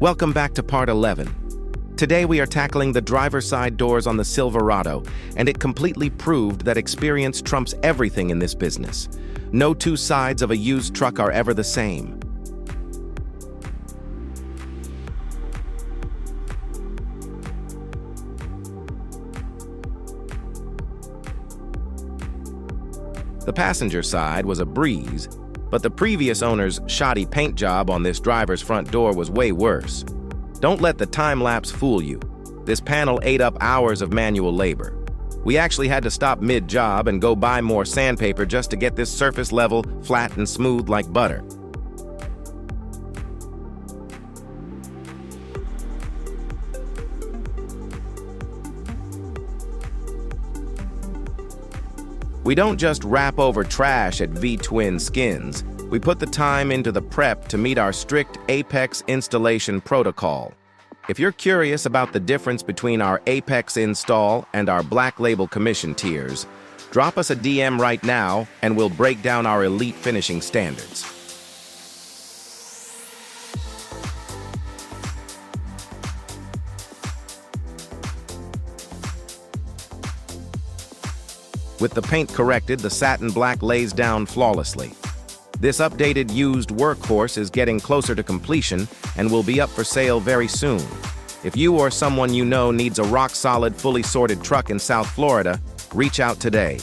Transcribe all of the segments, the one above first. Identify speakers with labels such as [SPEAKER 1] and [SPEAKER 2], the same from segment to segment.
[SPEAKER 1] Welcome back to part 11. Today we are tackling the driver's side doors on the Silverado, and it completely proved that experience trumps everything in this business. No two sides of a used truck are ever the same. The passenger side was a breeze, but the previous owner's shoddy paint job on this driver's front door was way worse. Don't let the time-lapse fool you. This panel ate up hours of manual labor. We actually had to stop mid-job and go buy more sandpaper just to get this surface level, flat and smooth like butter. We don't just wrap over trash at V-Twin Skins. We put the time into the prep to meet our strict Apex installation protocol. If you're curious about the difference between our Apex install and our Black Label commission tiers, drop us a DM right now and we'll break down our elite finishing standards. With the paint corrected, the satin black lays down flawlessly. This updated used workhorse is getting closer to completion and will be up for sale very soon. If you or someone you know needs a rock-solid, fully sorted truck in South Florida, reach out today.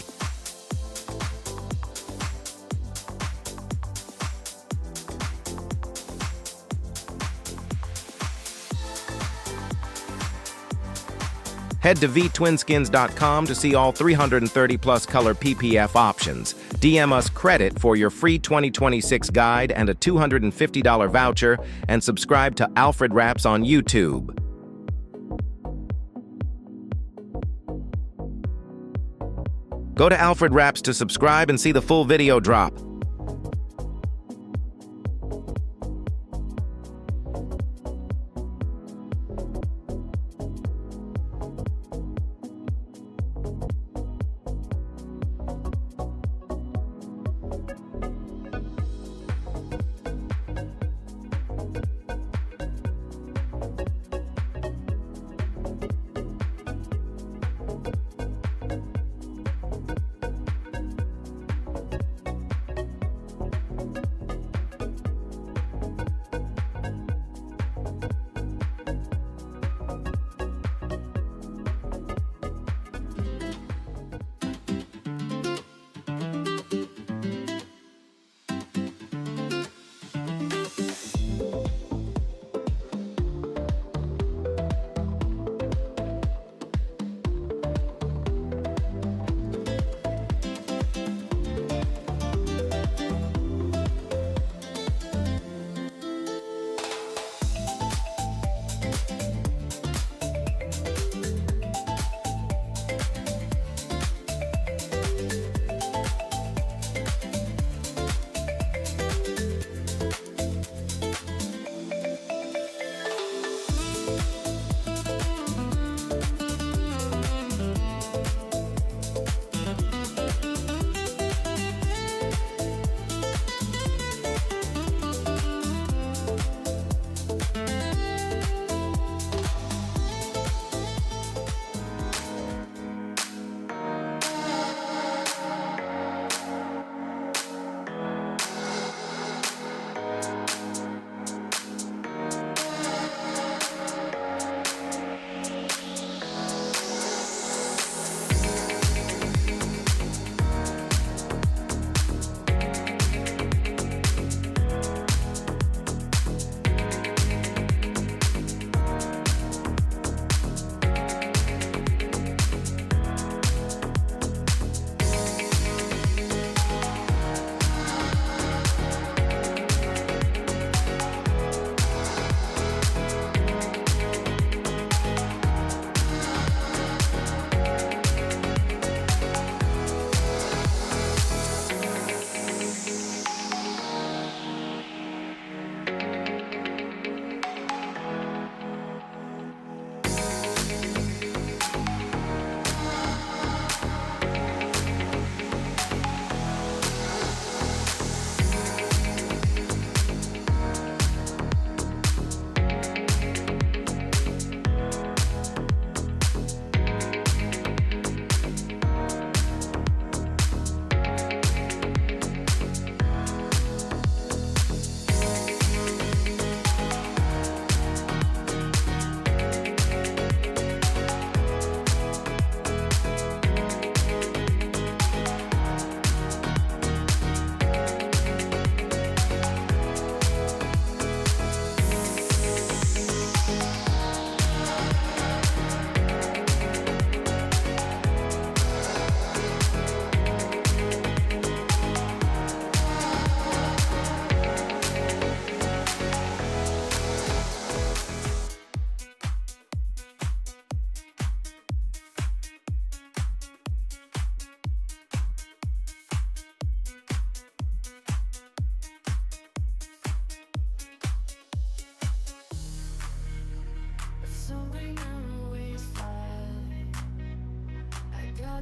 [SPEAKER 1] Head to vtwinskins.com to see all 330-plus color PPF options. DM us credit for your free 2026 guide and a $250 voucher, and subscribe to Alfred Wraps on YouTube. Go to Alfred Wraps to subscribe and see the full video drop.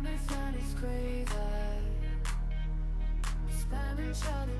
[SPEAKER 2] my flat is crazy. Spamming shotty